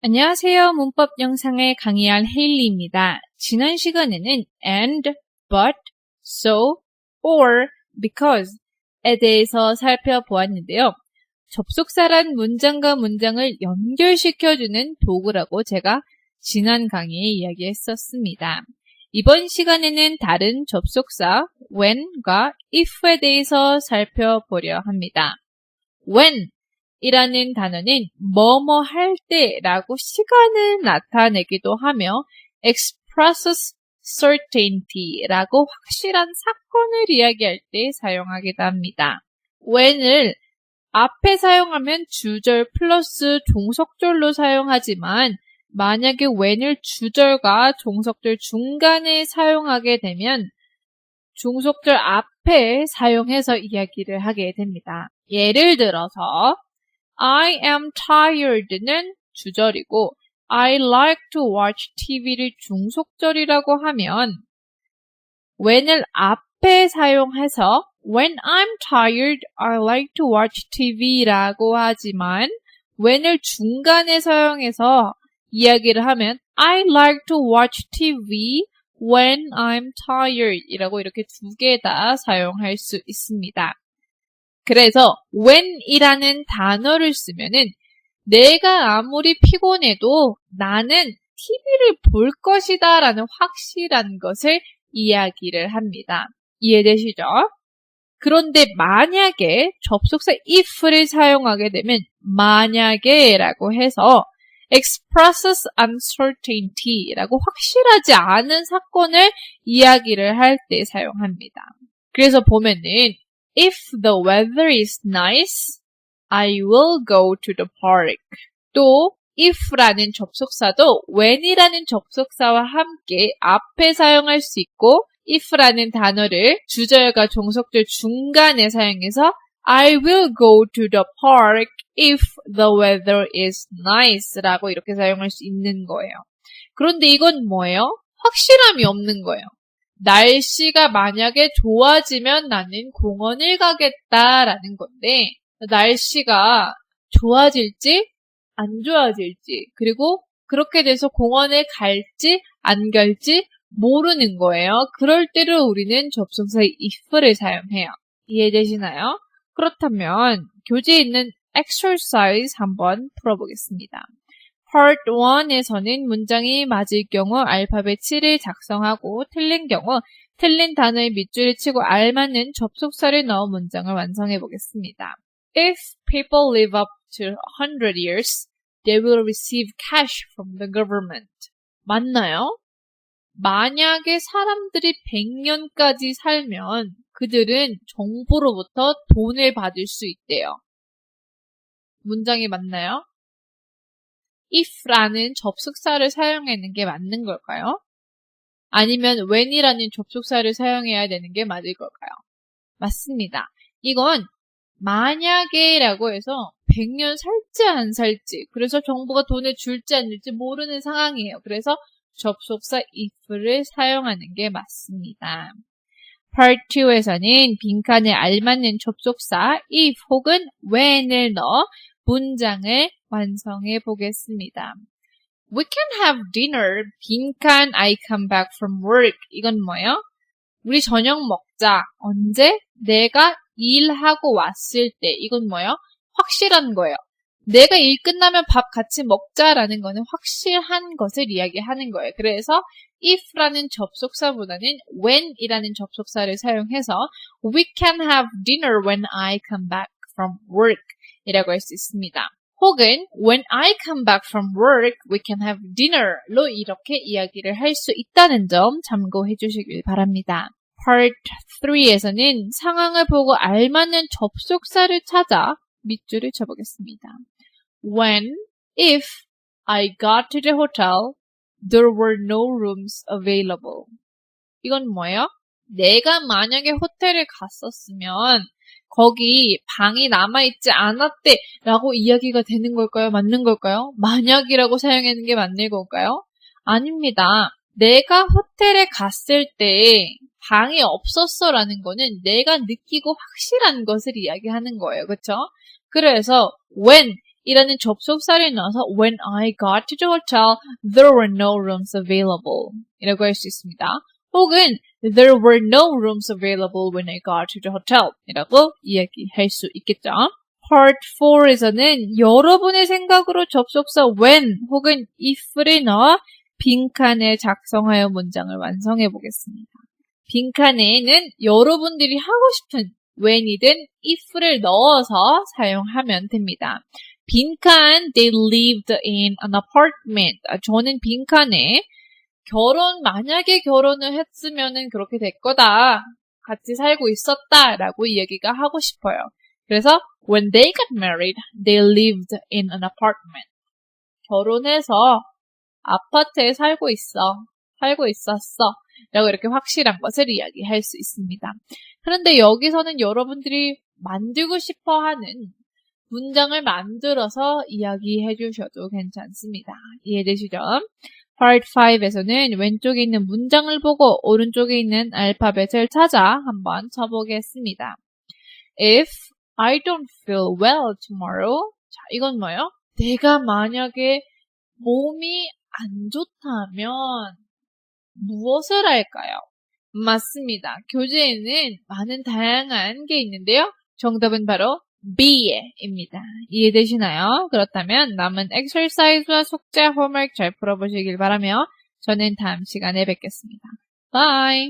안녕하세요. 문법 영상을 강의할 헤일리입니다. 지난 시간에는 and, but, so, or, because에 대해서 살펴보았는데요. 접속사란 문장과 문장을 연결시켜주는 도구라고 제가 지난 강의에 이야기했었습니다. 이번 시간에는 다른 접속사 when과 if에 대해서 살펴보려 합니다. when 이라는 단어는 뭐뭐 할 때라고 시간을 나타내기도 하며 expresses certainty라고 확실한 사건을 이야기할 때 사용하기도 합니다. when을 앞에 사용하면 주절 플러스 종속절로 사용하지만 만약에 when을 주절과 종속절 중간에 사용하게 되면 종속절 앞에 사용해서 이야기를 하게 됩니다. 예를 들어서 I am tired는 주절이고 I like to watch TV를 중속절이라고 하면 when을 앞에 사용해서 When I'm tired, I like to watch TV라고 하지만 when을 중간에 사용해서 이야기를 하면 I like to watch TV when I'm tired 이라고 이렇게 두 개 다 사용할 수 있습니다. 그래서 when이라는 단어를 쓰면은 내가 아무리 피곤해도 나는 TV를 볼 것이다 라는 확실한 것을 이야기를 합니다. 이해되시죠? 그런데 만약에 접속사 if를 사용하게 되면 만약에 라고 해서 expresses uncertainty 라고 확실하지 않은 사건을 이야기를 할 때 사용합니다. 그래서 보면은 If the weather is nice, I will go to the park. 또 if라는 접속사도 when이라는 접속사와 함께 앞에 사용할 수 있고 if라는 단어를 주절과 종속절 중간에 사용해서 I will go to the park if the weather is nice 라고 이렇게 사용할 수 있는 거예요. 그런데 이건 뭐예요? 확실함이 없는 거예요. 날씨가 만약에 좋아지면 나는 공원을 가겠다라는 건데 날씨가 좋아질지 안 좋아질지 그리고 그렇게 돼서 공원에 갈지 안 갈지 모르는 거예요. 그럴 때를 우리는 접속사 if를 사용해요. 이해되시나요? 그렇다면 교재에 있는 exercise 한번 풀어보겠습니다. Part 1에서는 문장이 맞을 경우 알파벳 7을 작성하고 틀린 경우 틀린 단어의 밑줄을 치고 알맞는 접속사를 넣어 문장을 완성해 보겠습니다. If people live up to 100 years, they will receive cash from the government. 맞나요? 만약에 사람들이 100년까지 살면 그들은 정부로부터 돈을 받을 수 있대요. 문장이 맞나요? if라는 접속사를 사용하는 게 맞는 걸까요? 아니면 when이라는 접속사를 사용해야 되는 게 맞을 걸까요? 맞습니다. 이건 만약에 라고 해서 100년 살지 안 살지 그래서 정부가 돈을 줄지 안 줄지 모르는 상황이에요. 그래서 접속사 if를 사용하는 게 맞습니다. Part 2에서는 빈칸에 알맞는 접속사 if 혹은 when을 넣어 문장을 완성해 보겠습니다. We can have dinner. 빈칸 I come back from work. 이건 뭐예요? 우리 저녁 먹자. 언제? 내가 일하고 왔을 때. 이건 뭐예요? 확실한 거예요. 내가 일 끝나면 밥 같이 먹자라는 거는 확실한 것을 이야기하는 거예요. 그래서 if라는 접속사보다는 when이라는 접속사를 사용해서 We can have dinner when I come back from work 이라고 할 수 있습니다. 혹은 When I come back from work, we can have dinner로 이렇게 이야기를 할 수 있다는 점 참고해 주시길 바랍니다. Part 3에서는 상황을 보고 알맞는 접속사를 찾아 밑줄을 쳐보겠습니다. When, if I got to the hotel, there were no rooms available. 이건 뭐예요? 내가 만약에 호텔에 갔었으면 거기 방이 남아있지 않았대 라고 이야기가 되는 걸까요? 맞는 걸까요? 만약이라고 사용하는 게 맞는 걸까요? 아닙니다. 내가 호텔에 갔을 때 방이 없었어 라는 거는 내가 느끼고 확실한 것을 이야기하는 거예요. 그렇죠? 그래서 when 이라는 접속사를 넣어서 when I got to the hotel, there were no rooms available 이라고 할 수 있습니다. 혹은 there were no rooms available when I got to the hotel 이라고 이야기할 수 있겠죠. Part 4에서는 여러분의 생각으로 접속사 when 혹은 if를 넣어 빈칸에 작성하여 문장을 완성해 보겠습니다. 빈칸에는 여러분들이 하고 싶은 when이든 if를 넣어서 사용하면 됩니다. 빈칸 they lived in an apartment. 저는 빈칸에 만약에 결혼을 했으면 그렇게 될 거다. 같이 살고 있었다 라고 이야기가 하고 싶어요. 그래서 when they got married, they lived in an apartment. 결혼해서 아파트에 살고 있었어. 라고 이렇게 확실한 것을 이야기할 수 있습니다. 그런데 여기서는 여러분들이 만들고 싶어 하는 문장을 만들어서 이야기해 주셔도 괜찮습니다. 이해되시죠? Part 5에서는 왼쪽에 있는 문장을 보고 오른쪽에 있는 알파벳을 찾아 한번 쳐보겠습니다. If I don't feel well tomorrow. 자, 이건 뭐예요? 내가 만약에 몸이 안 좋다면 무엇을 할까요? 맞습니다. 교재에는 많은 다양한 게 있는데요. 정답은 바로 B입니다. 이해되시나요? 그렇다면 남은 exercise와 숙제, homework 잘 풀어보시길 바라며 저는 다음 시간에 뵙겠습니다. Bye!